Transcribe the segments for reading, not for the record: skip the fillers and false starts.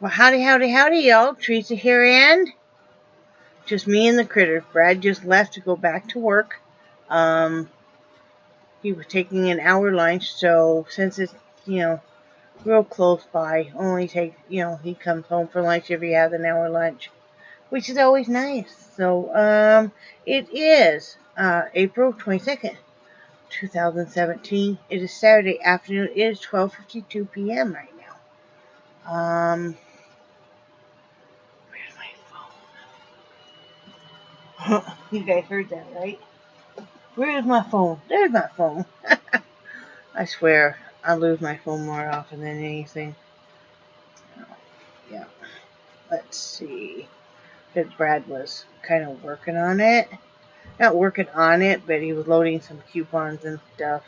Well, howdy, howdy, howdy, y'all. Teresa here, and just me and the critters. Brad just left to go back to work. He was taking an hour lunch, so since it's, real close by, only take, he comes home for lunch if he has an hour lunch, which is always nice. So, it is, April 22nd, 2017. It is Saturday afternoon. It is 12:52 p.m. right now. Where's my phone? You guys heard that, right? Where is my phone? There's my phone. I swear, I lose my phone more often than anything. Yeah. Let's see. Because Brad was kind of working on it. Not working on it, but he was loading some coupons and stuff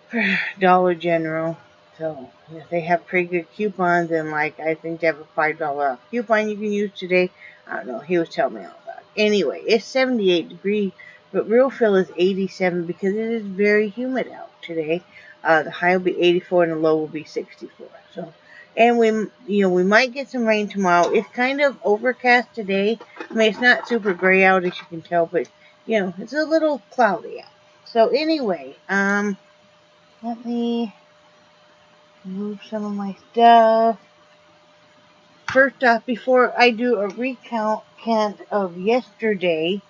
for Dollar General. So, if they have pretty good coupons, and like, I think they have a $5 off coupon you can use today. I don't know. He was telling me all about it. Anyway, it's 78 degrees. But real feel is 87 because it is very humid out today. The high will be 84 and the low will be 64. So, and we might get some rain tomorrow. It's kind of overcast today. I mean, it's not super gray out as you can tell, but it's a little cloudy out. So anyway, let me move some of my stuff. First off, before I do a recount of yesterday,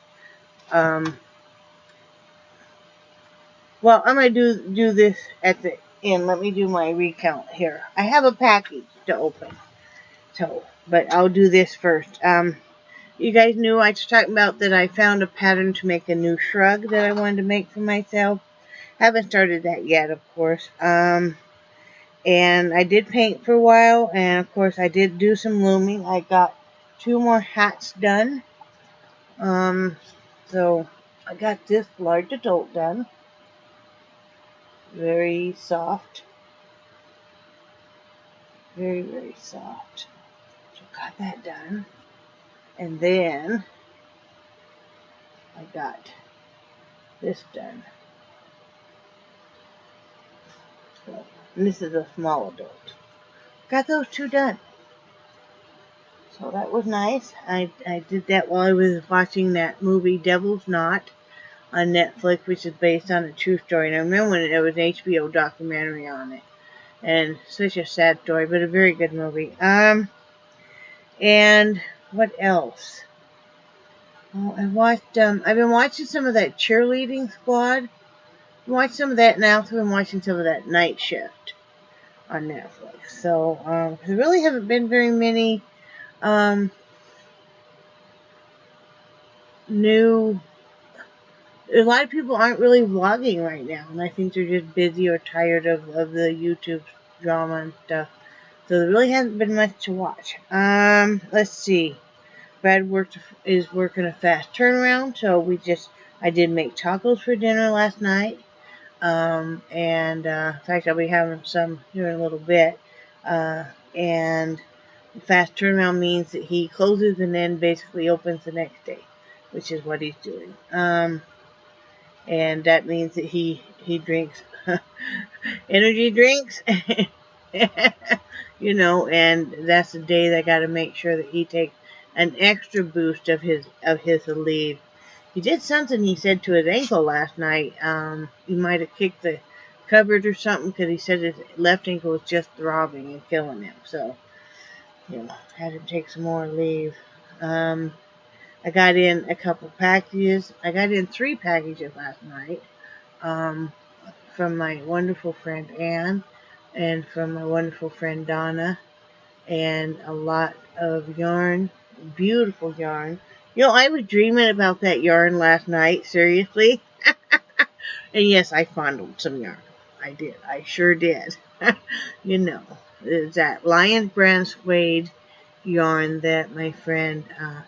well, I'm going to do this at the end. Let me do my recount here. I have a package to open. But I'll do this first. You guys knew I was talking about that I found a pattern to make a new shrug that I wanted to make for myself. Haven't started that yet, of course. And I did paint for a while. And, of course, I did do some looming. I got 2 more hats done. So I got this large adult done. Very soft. Very, very soft. So got that done. And then I got this done. So, and this is a small adult. Got those 2 done. So that was nice. I did that while I was watching that movie Devil's Knot on Netflix, which is based on a true story. And I remember when there was an HBO documentary on it. And such a sad story, but a very good movie. And what else? Oh, I've been watching some of that Cheerleading Squad. I watched some of that, and I also been watching some of that Night Shift on Netflix. So, there really haven't been very many, new. A lot of people aren't really vlogging right now, and I think they're just busy or tired of the YouTube drama and stuff. So there really hasn't been much to watch. Let's see. Brad is working a fast turnaround, so I did make tacos for dinner last night. And in fact, I'll be having some here in a little bit. And fast turnaround means that he closes and then basically opens the next day, which is what he's doing. And that means that he drinks energy drinks, and that's the day that I got to make sure that he takes an extra boost of his Aleve. He did something, he said, to his ankle last night. He might have kicked the cupboard or something, because he said his left ankle was just throbbing and killing him. So, had to take some more Aleve. I got in a couple packages. I got in 3 packages last night from my wonderful friend Anne and from my wonderful friend Donna, and a lot of yarn, beautiful yarn. I was dreaming about that yarn last night, seriously. And yes, I fondled some yarn. I did. I sure did. It's that Lion Brand Suede yarn that my friend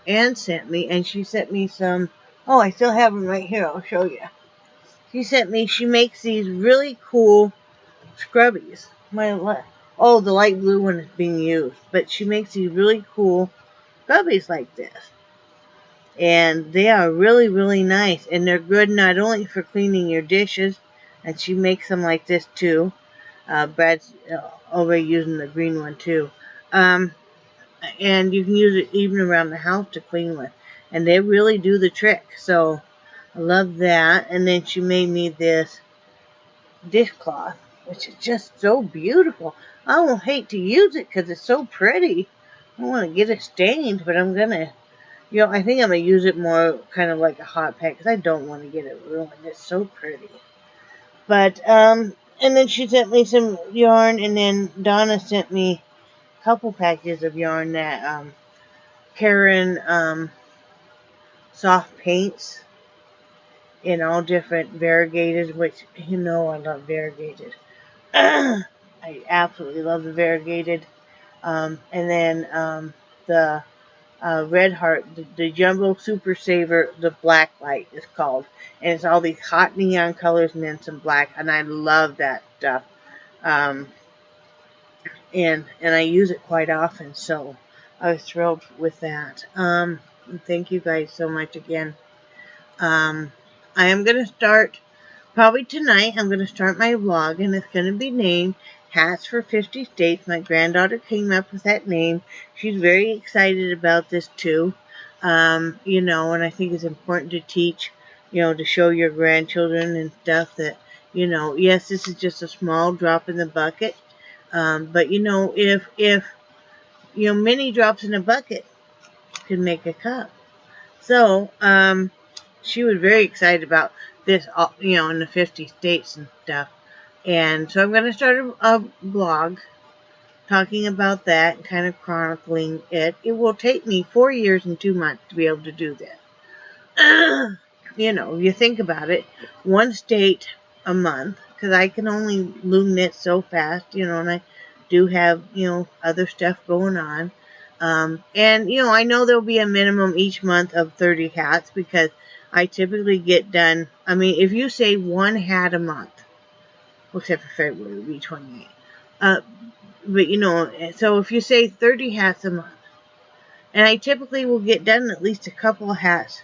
Anne sent me, and she sent me some. Oh, I still have them right here. I'll show you. She makes these really cool scrubbies. The light blue one is being used, but she makes these really cool scrubbies like this. And they are really, really nice, and they're good not only for cleaning your dishes, and she makes them like this too. Brad's already using the green one too. Um, and you can use it even around the house to clean with. And they really do the trick. So I love that. And then she made me this dishcloth, which is just so beautiful. I will hate to use it because it's so pretty. I don't want to get it stained, but I'm going to, I think I'm going to use it more kind of like a hot pack because I don't want to get it ruined. It's so pretty. But, and then she sent me some yarn, and then Donna sent me a couple packages of yarn that, Karen, soft paints in all different variegated, which, I love variegated. I absolutely love the variegated. And then, the, Red Heart, the Jumbo Super Saver, the Black Light is called. And it's all these hot neon colors and then some black. And I love that stuff. Um, and I use it quite often. So I was thrilled with that. Thank you guys so much again. I am going to start, probably tonight, I'm going to start my vlog. And it's going to be named Hats for 50 States. My granddaughter came up with that name. She's very excited about this too. And I think it's important to teach, to show your grandchildren and stuff that, yes, this is just a small drop in the bucket. But if many drops in a bucket can make a cup. So, she was very excited about this, in the 50 states and stuff. And so I'm going to start a blog talking about that and kind of chronicling it. It will take me 4 years and 2 months to be able to do that. You think about it, one state a month, because I can only loom knit so fast, and I do have, other stuff going on. And, I know there'll be a minimum each month of 30 hats because I typically get done. I mean, if you say one hat a month, except for February, it will be 28. But, so if you say 30 hats a month, and I typically will get done at least a couple of hats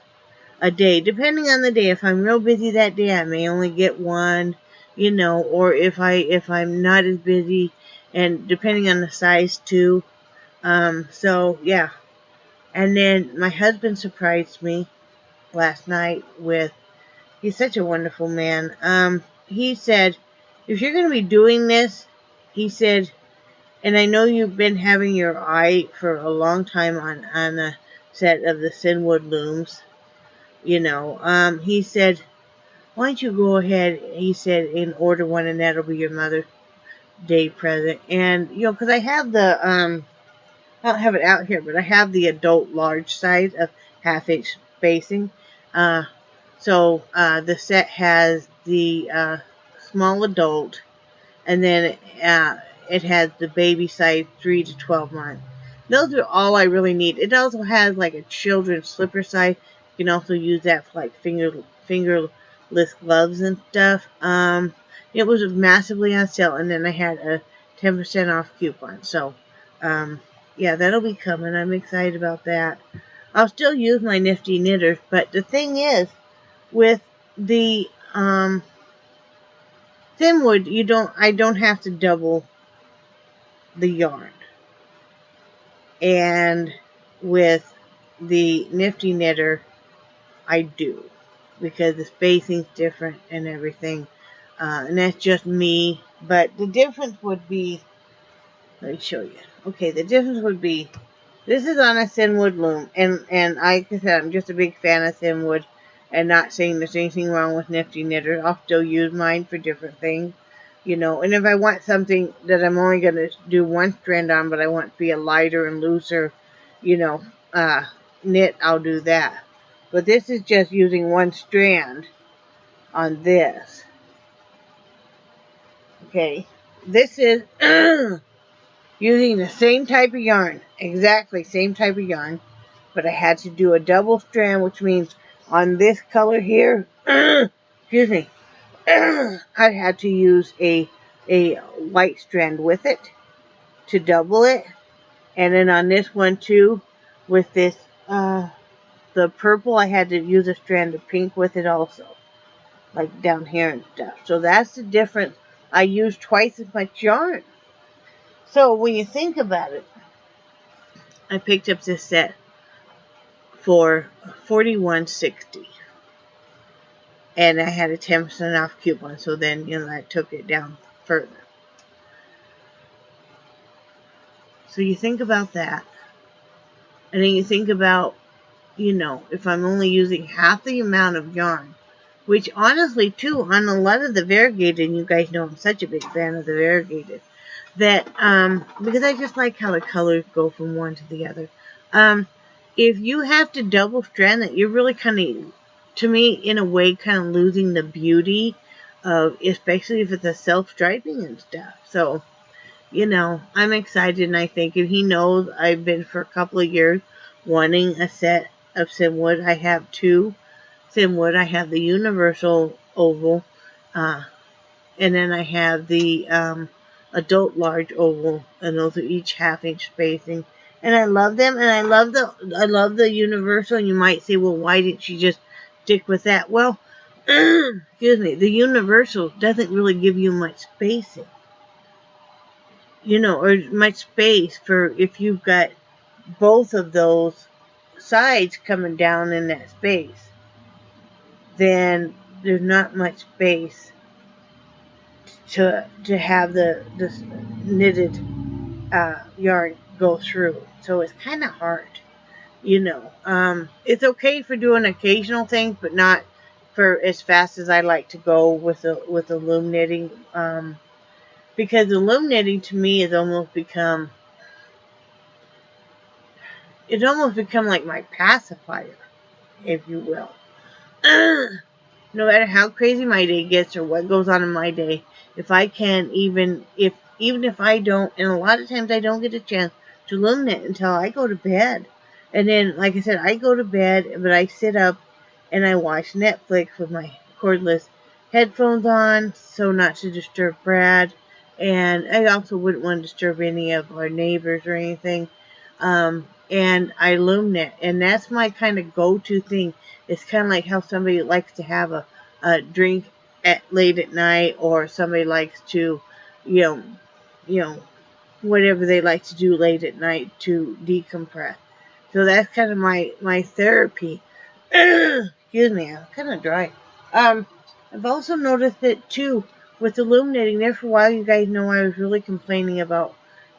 a day, depending on the day. If I'm real busy that day, I may only get one, or if I'm not as busy, and depending on the size too. So yeah. And then my husband surprised me last night with, he's such a wonderful man. He said, if you're going to be doing this, he said, and I know you've been having your eye for a long time on a set of the Sinwood looms, he said, why don't you go ahead, he said, and order one, and that'll be your Mother's Day present. And, because I have the, I don't have it out here, but I have the adult large size of 1/2 inch spacing. So the set has the small adult, and then it has the baby size 3 to 12 months. Those are all I really need. It also has like a children's slipper size. You can also use that for like fingerless gloves and stuff. It was massively on sale, and then I had a 10% off coupon. So, yeah, that'll be coming. I'm excited about that. I'll still use my nifty knitters, but the thing is, with the Thinwood, I don't have to double the yarn. And with the nifty knitter, I do, because the spacing's different and everything. And that's just me. But the difference would be, let me show you. Okay, the difference would be, this is on a Thinwood loom. And like I said, I'm just a big fan of Thinwood. And not saying there's anything wrong with nifty knitters. I'll still use mine for different things. And if I want something that I'm only going to do one strand on, but I want it to be a lighter and looser, knit, I'll do that. But this is just using one strand on this. Okay. This is using the same type of yarn. Exactly same type of yarn. But I had to do a double strand, which means on this color here, excuse me, I had to use a white strand with it to double it. And then on this one too, with this, the purple, I had to use a strand of pink with it also. Like down here and stuff. So that's the difference. I used twice as much yarn. So when you think about it, I picked up this set for $41.60. And I had a 10% off coupon, so then, I took it down further. So you think about that. And then you think about, if I'm only using half the amount of yarn, which honestly, too, on a lot of the variegated, and you guys know I'm such a big fan of the variegated, that, because I just like how the colors go from one to the other. If you have to double strand that, you're really kind of, to me, in a way, kind of losing the beauty of, especially if it's a self-striping and stuff. So, I'm excited, and I think, and he knows I've been for a couple of years wanting a set of Simwood. I have 2 Simwood. I have the Universal Oval, and then I have the Adult Large Oval, and those are each 1/2 inch spacing. And I love them, and I love the Universal. And you might say, well, why didn't you just stick with that? Well, excuse me, the Universal doesn't really give you much spacing. Or much space for if you've got both of those sides coming down in that space. Then there's not much space to have the knitted yarn go through. So it's kind of hard, It's okay for doing occasional things, but not for as fast as I like to go with the loom knitting. Because the loom knitting to me has almost become, like my pacifier, if you will. No matter how crazy my day gets or what goes on in my day, if I can, even if I don't, and a lot of times I don't get a chance to loom knit until I go to bed. And then, like I said, I go to bed, but I sit up and I watch Netflix with my cordless headphones on, so not to disturb Brad. And I also wouldn't want to disturb any of our neighbors or anything. And I loom knit. And that's my kind of go-to thing. It's kind of like how somebody likes to have a drink late at night, or somebody likes to, whatever they like to do late at night to decompress. So that's kind of my therapy. Excuse me, I'm kind of dry. I've also noticed that too, with the loom knitting, there for a while, you guys know I was really complaining about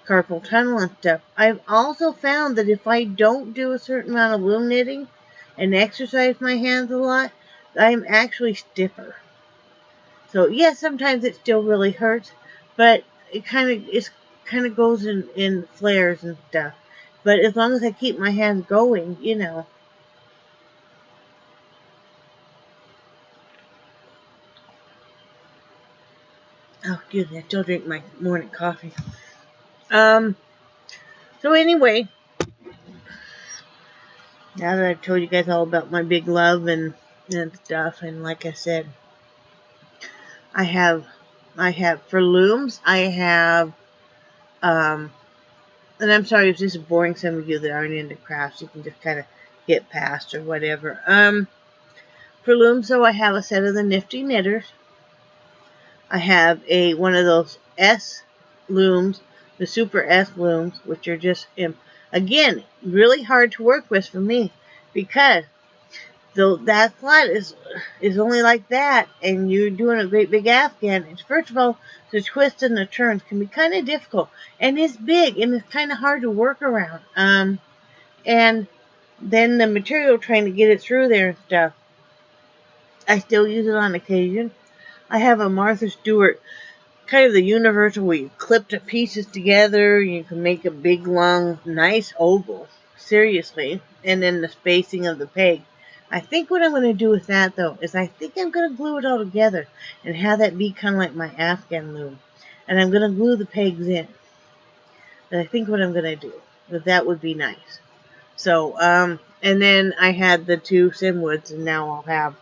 carpal tunnel and stuff. I've also found that if I don't do a certain amount of loom knitting and exercise my hands a lot, I'm actually stiffer. So yes, sometimes it still really hurts, but it kind of goes in flares and stuff. But as long as I keep my hands going, Oh, excuse me, I still drink my morning coffee. So anyway, now that I've told you guys all about my big love and stuff, and like I said, I have for looms, I have, and I'm sorry if this is boring some of you that aren't into crafts, you can just kind of get past or whatever. For looms, so I have a set of the Nifty Knitters. I have one of those S looms, the Super S looms, which are just, again, really hard to work with for me, because that slot is only like that, and you're doing a great big Afghan. And first of all, the twists and the turns can be kind of difficult, and it's big, and it's kind of hard to work around. And then the material, trying to get it through there and stuff. I still use it on occasion. I have a Martha Stewart, kind of the Universal, where you clip the pieces together. You can make a big, long, nice oval. Seriously. And then the spacing of the peg. I think what I'm going to do with that, though, is I think I'm going to glue it all together and have that be kind of like my Afghan loom. And I'm going to glue the pegs in. And I think what I'm going to do. That would be nice. So, and then I had the 2 Simwoods, and now I'll have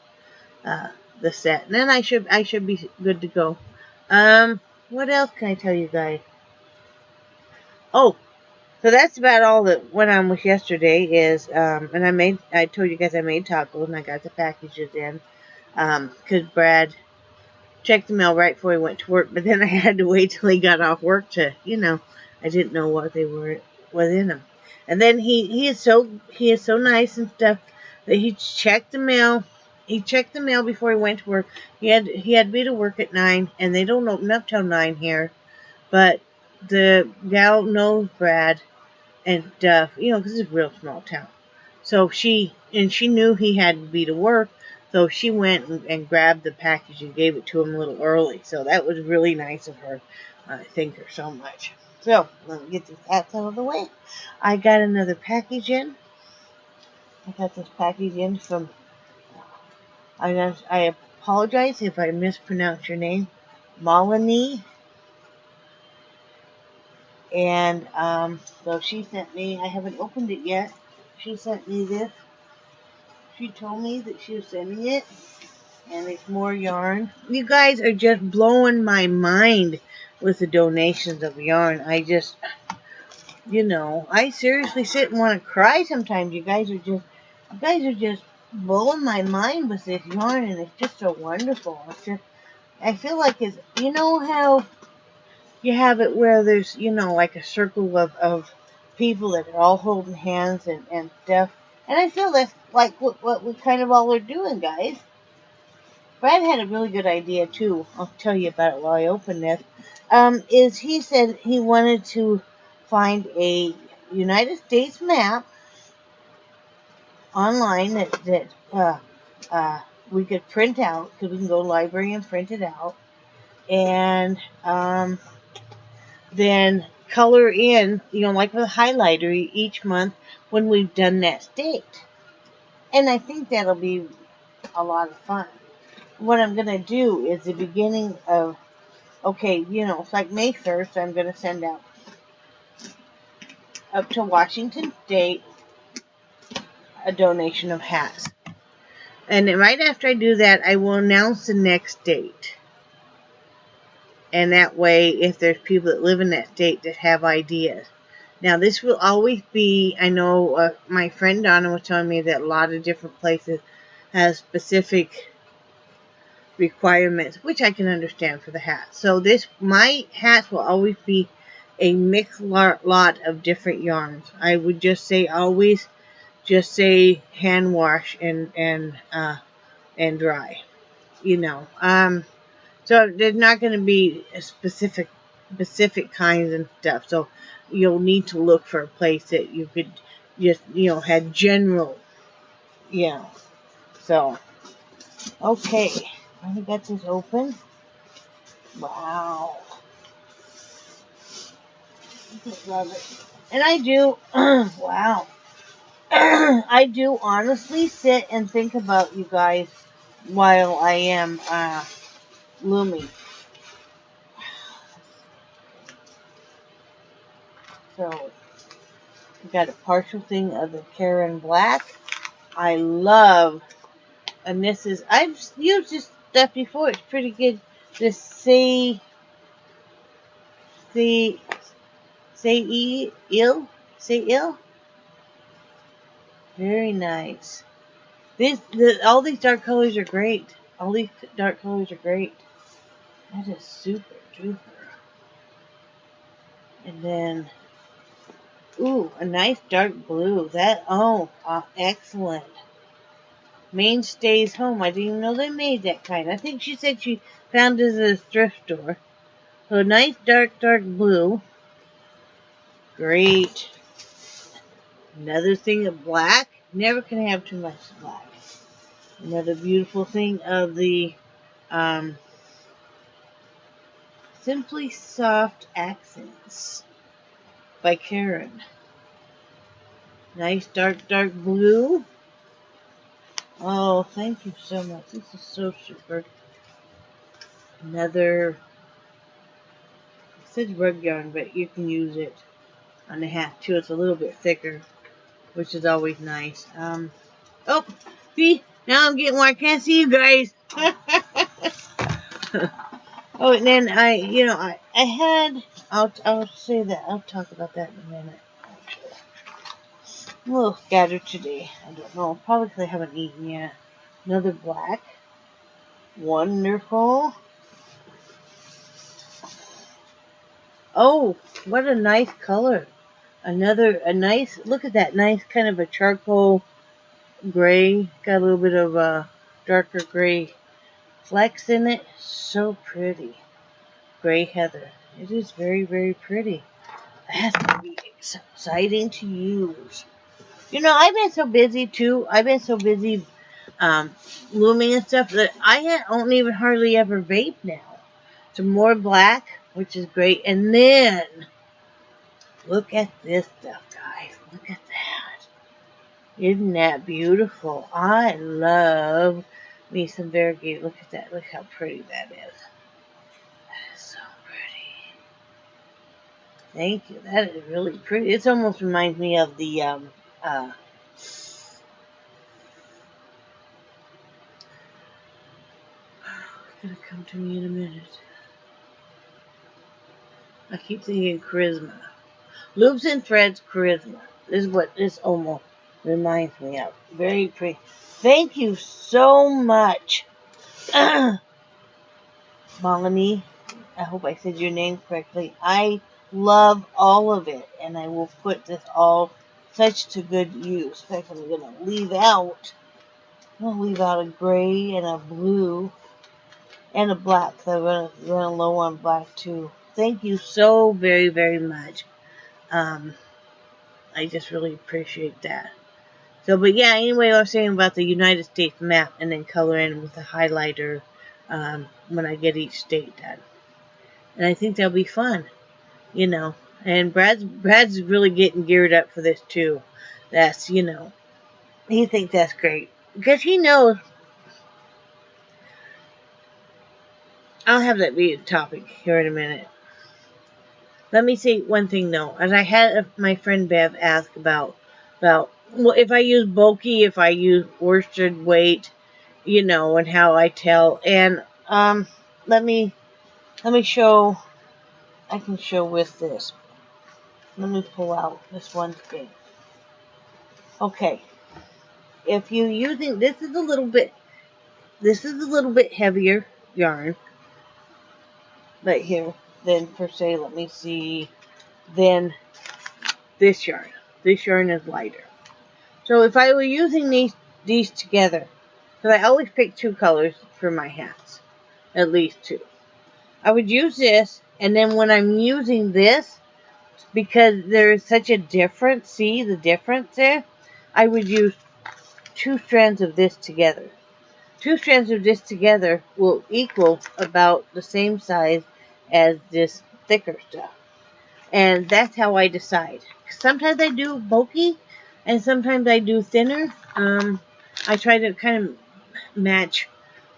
the set. And then I should be good to go. What else can I tell you guys? Oh, so that's about all that went on with yesterday is, and I told you guys I made tacos, and I got the packages in, because Brad checked the mail right before he went to work, but then I had to wait till he got off work to, I didn't know what they were within them. And then he is so nice and stuff that he checked the mail. He checked the mail before he went to work. He had to be to work at 9, and they don't open up till 9 here. But the gal knows Brad and stuff, because it's a real small town. So she knew he had to be to work, so she went and grabbed the package and gave it to him a little early. So that was really nice of her. I thank her so much. So let me get this hats out of the way. I got another package in. I got this package in from. I apologize if I mispronounce your name, Malinee. And so she sent me. I haven't opened it yet. She sent me this. She told me that she was sending it, and it's more yarn. You guys are just blowing my mind with the donations of yarn. I just, I seriously sit and want to cry sometimes. You guys are just blowing my mind with this yarn, and it's just so wonderful. I feel like it's, how you have it where there's, like a circle of people that are all holding hands and stuff. And I feel that's like what we kind of all are doing, guys. Brad had a really good idea, too. I'll tell you about it while I open this. Is he said he wanted to find a United States map online that we could print out, because we can go to the library and print it out. And then color in, like with a highlighter each month when we've done that state. And I think that'll be a lot of fun. What I'm going to do is the beginning of, it's like May 1st, I'm going to send out up to Washington State a donation of hats. And then right after I do that, I will announce the next date. And that way, if there's people that live in that state that have ideas. Now, this will always be, I know my friend Donna was telling me that a lot of different places have specific requirements, which I can understand for the hats. So my hats will always be a mixed lot of different yarns. I would just say always just say hand wash and dry. So there's not going to be a specific kinds and stuff. So you'll need to look for a place that you could just, have general, So, okay. I got this open. Wow. I just love it. And I do, wow. I do honestly sit and think about you guys while I am looming. So, we got a partial thing of the Karen Black. I love, and this is, I've used this stuff before. It's pretty good. This Say ill. Very nice. All these dark colors are great. That is super duper. And then, ooh, a nice dark blue. Excellent. Maine stays home. I didn't even know they made that kind. I think she said she found it at a thrift store. So a nice dark blue. Great. Another thing of black. Never can have too much black. Another beautiful thing of the Simply Soft Accents by Karen. Nice dark blue. Oh, thank you so much. This is so super. Another, it says rug yarn, but you can use it on the hat too. It's a little bit thicker, which is always nice. Oh, see, now I'm getting where I can't see you guys. Oh, and then I'll say that. I'll talk about that in a minute. I'm a little scattered today. I don't know. Probably because I haven't eaten yet. Another black. Wonderful. Oh, what a nice color. a nice, look at that, nice kind of a charcoal gray. Got a little bit of a darker gray flecks in it. So pretty. Gray heather. It is very, very pretty. That's going to be exciting to use. You know, I've been so busy too. I've been so busy looming and stuff that I don't even hardly ever vape now. Some more black, which is great. And then, look at this stuff, guys. Look at that. Isn't that beautiful? I love me some variegated. Look at that. Look how pretty that is. That is so pretty. Thank you. That is really pretty. It almost reminds me of the it's gonna come to me in a minute. I keep thinking charisma. Loops and threads charisma. This is what this almost reminds me of. Very pretty. Thank you so much, Malinee. I hope I said your name correctly. I love all of it, and I will put this all such to good use. In fact, I'm going to leave out a gray and a blue and a black. So I'm going to run low on black too. Thank you so very, very much. I just really appreciate that. So, but yeah, anyway, I was saying about the United States map and then color in with a highlighter when I get each state done. And I think that'll be fun, you know. And Brad's really getting geared up for this too. That's, you know, he thinks that's great. Because he knows, I'll have that be a topic here in a minute. Let me say one thing though. As I had my friend Bev ask about well, if I use bulky, if I use worsted weight, you know, and how I tell. And let me show. I can show with this. Let me pull out this one thing. Okay, if you're using this is a little bit heavier yarn. Right here, then per se, let me see. Then this yarn. This yarn is lighter. So if I were using these together, because I always pick 2 colors for my hats, at least 2. I would use this, and then when I'm using this, because there is such a difference, see the difference there? I would use 2 strands of this together. 2 strands of this together will equal about the same size as this thicker stuff. And that's how I decide. Sometimes I do bulky, and sometimes I do thinner. I try to kind of match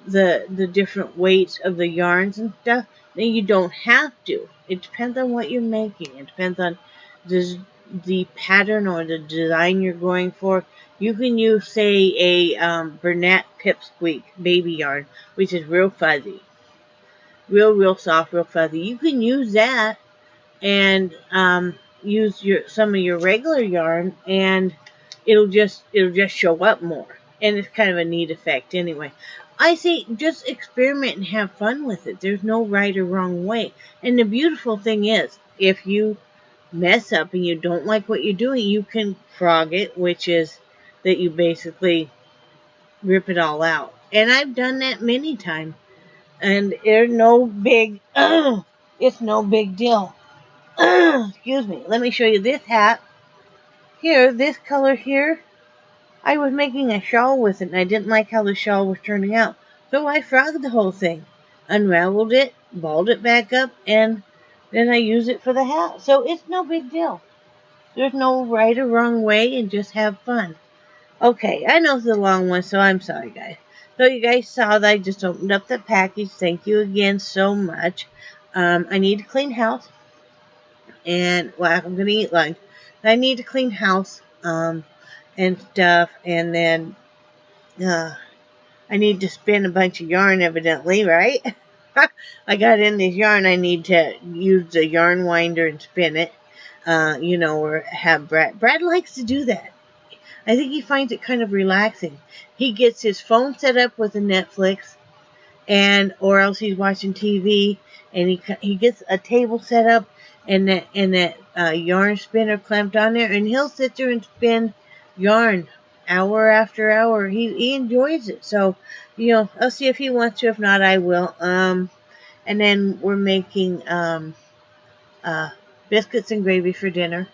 the different weights of the yarns and stuff. Then you don't have to. It depends on what you're making. It depends on the pattern or the design you're going for. You can use, say, a Bernat Pipsqueak baby yarn, which is real fuzzy. Real soft, real fuzzy. You can use that and use some of your regular yarn, and it'll just show up more. And it's kind of a neat effect anyway. I say just experiment and have fun with it. There's no right or wrong way. And the beautiful thing is, if you mess up and you don't like what you're doing, you can frog it, which is that you basically rip it all out. And I've done that many times. And it's no big deal. Excuse me. Let me show you this hat. Here, this color here. I was making a shawl with it, and I didn't like how the shawl was turning out. So I frogged the whole thing. Unraveled it, balled it back up, and then I used it for the hat. So it's no big deal. There's no right or wrong way, and just have fun. Okay, I know it's a long one, so I'm sorry, guys. So you guys saw that I just opened up the package. Thank you again so much. I need to clean house. And, well, I'm going to eat lunch. I need to clean house and stuff. And then I need to spin a bunch of yarn, evidently, right? I got in this yarn. I need to use the yarn winder and spin it. You know, or have Brad. Brad likes to do that. I think he finds it kind of relaxing. He gets his phone set up with a Netflix, or else he's watching TV, and he gets a table set up, and that yarn spinner clamped on there, and he'll sit there and spin yarn hour after hour. He enjoys it. So, I'll see if he wants to. If not, I will. And then we're making biscuits and gravy for dinner.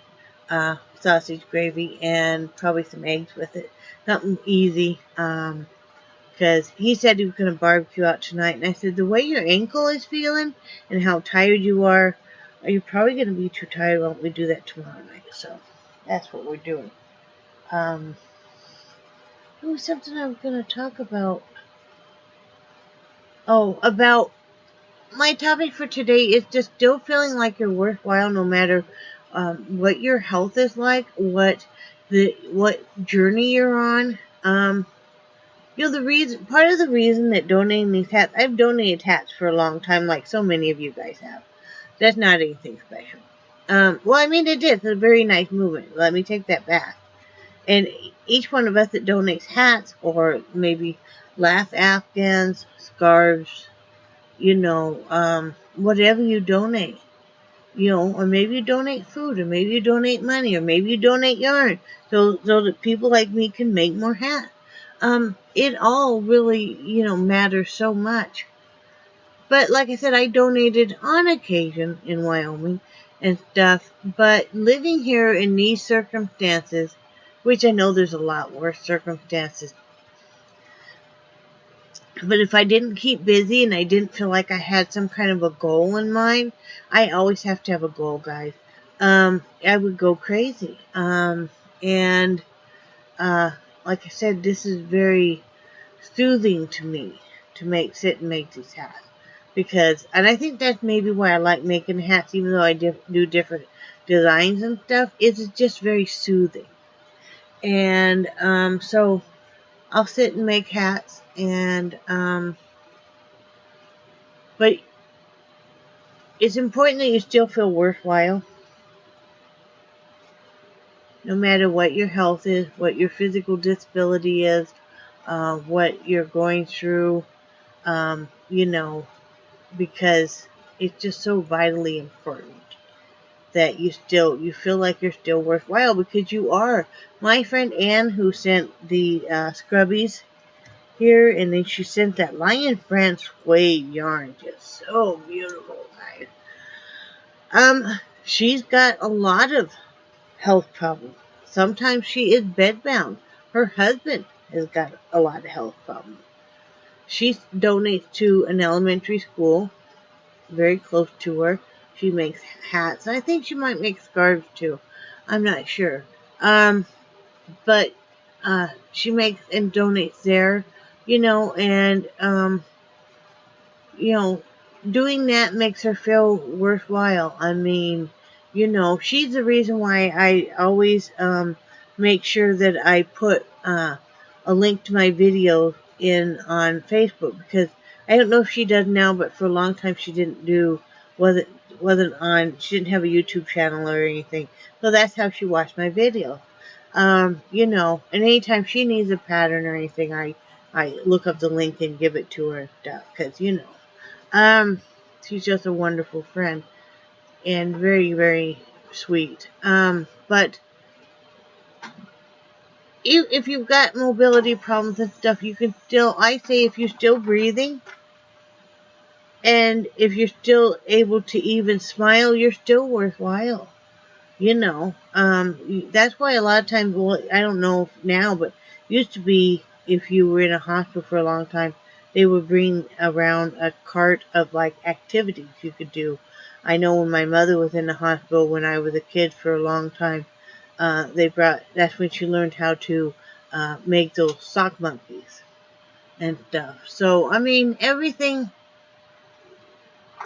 Sausage gravy and probably some eggs with it. Something easy. Because he said he was going to barbecue out tonight. And I said, the way your ankle is feeling and how tired you are you probably going to be too tired. Why don't we do that tomorrow night? So that's what we're doing. There was something I was going to talk about. Oh, about my topic for today is just still feeling like you're worthwhile no matter what your health is like, what journey you're on. Part of the reason that donating these hats, I've donated hats for a long time, like so many of you guys have. That's not anything special. Well, I mean, it is. It's a very nice movement. Let me take that back. And each one of us that donates hats or maybe laugh afghans, scarves, whatever you donate, or maybe you donate food, or maybe you donate money, or maybe you donate yarn, so that people like me can make more hats. It all really, matters so much. But like I said, I donated on occasion in Wyoming and stuff. But living here in these circumstances, which I know there's a lot worse circumstances, but if I didn't keep busy and I didn't feel like I had some kind of a goal in mind, I always have to have a goal, guys. I would go crazy. And like I said, this is very soothing to me to sit and make these hats. And I think that's maybe why I like making hats, even though I do different designs and stuff. It's just very soothing. And so I'll sit and make hats, but it's important that you still feel worthwhile, no matter what your health is, what your physical disability is, what you're going through, because it's just so vitally important that you feel like you're still worthwhile, because you are. My friend Anne, who sent the scrubbies here, and then she sent that Lion France suede yarn, just so beautiful, guys. She's got a lot of health problems. Sometimes she is bedbound. Her husband has got a lot of health problems. She donates to an elementary school very close to her. She makes hats. I think she might make scarves too. I'm not sure. But she makes and donates there, and doing that makes her feel worthwhile. I mean, she's the reason why I always make sure that I put a link to my video in on Facebook, because I don't know if she does now, but for a long time she didn't she didn't have a YouTube channel or anything. So that's how she watched my video. And anytime she needs a pattern or anything, I look up the link and give it to her and stuff, because, she's just a wonderful friend and very, very sweet. But if you've got mobility problems and stuff, you can still, I say, if you're still breathing, and if you're still able to even smile, you're still worthwhile. That's why a lot of times, well, I don't know now, but used to be, if you were in a hospital for a long time, they would bring around a cart of like activities you could do. I know when my mother was in the hospital when I was a kid for a long time, that's when she learned how to make those sock monkeys and stuff. So, I mean, everything,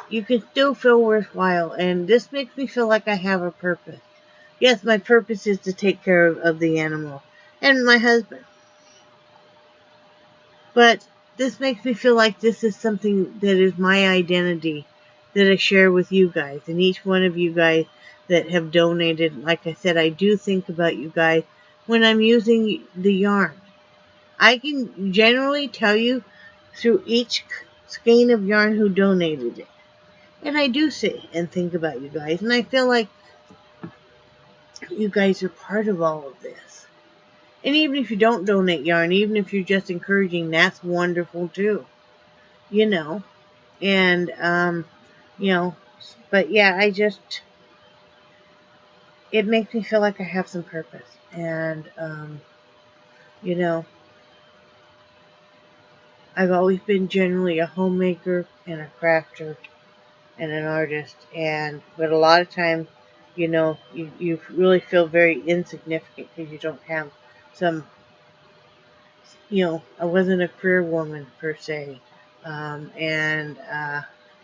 you can still feel worthwhile, and this makes me feel like I have a purpose. Yes, my purpose is to take care of the animal and my husband. But this makes me feel like this is something that is my identity that I share with you guys, and each one of you guys that have donated. Like I said, I do think about you guys when I'm using the yarn. I can generally tell you through each skein of yarn who donated it. And I do sit and think about you guys, and I feel like you guys are part of all of this. And even if you don't donate yarn, even if you're just encouraging, that's wonderful too. You know, and you know, but yeah, it makes me feel like I have some purpose, and you know, I've always been generally a homemaker and a crafter and an artist, but a lot of times, you know, you really feel very insignificant because you don't have some, you know, I wasn't a career woman per se, and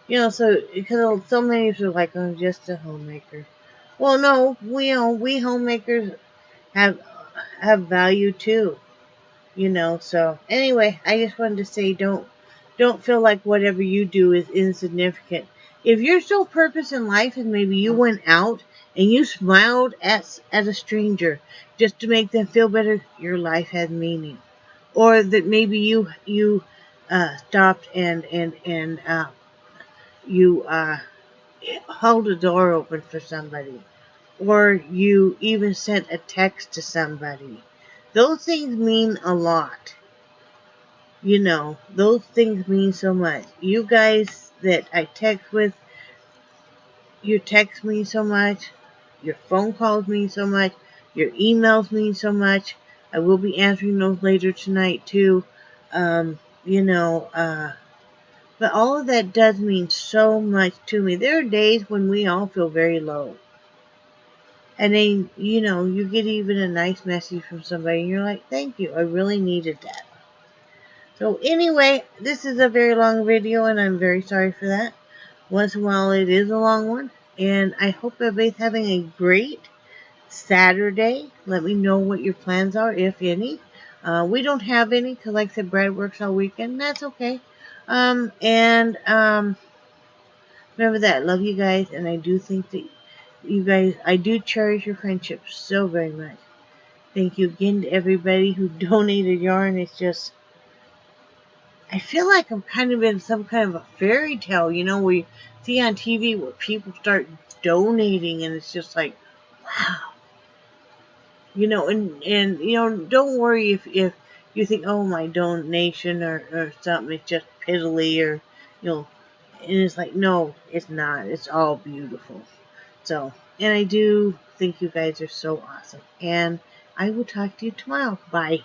you know, so because so many people are like, I'm just a homemaker. Well, no, we homemakers have value too, you know. So anyway, I just wanted to say, don't feel like whatever you do is insignificant. If your sole purpose in life is maybe you went out and you smiled at a stranger just to make them feel better, your life has meaning. Or that maybe you stopped and you held a door open for somebody, or you even sent a text to somebody. Those things mean a lot. You know, those things mean so much. You guys that I text with, you text me so much. Your phone calls mean so much. Your emails mean so much. I will be answering those later tonight too. You know, but all of that does mean so much to me. There are days when we all feel very low. And then, you know, you get even a nice message from somebody and you're like, thank you, I really needed that. So anyway, this is a very long video and I'm very sorry for that. Once in a while it is a long one. And I hope everybody's having a great Saturday. Let me know what your plans are, if any. We don't have any because, like I said, Brad works all weekend. That's okay. Remember that. Love you guys. And I do think that you guys, I do cherish your friendship so very much. Thank you again to everybody who donated yarn. It's just, I feel like I'm kind of in some kind of a fairy tale, you know, we see on TV where people start donating and it's just like, wow. You know, and you know, don't worry if you think, oh, my donation or something is just piddly or, you know, and it's like, no, it's not. It's all beautiful. So, and I do think you guys are so awesome. And I will talk to you tomorrow. Bye.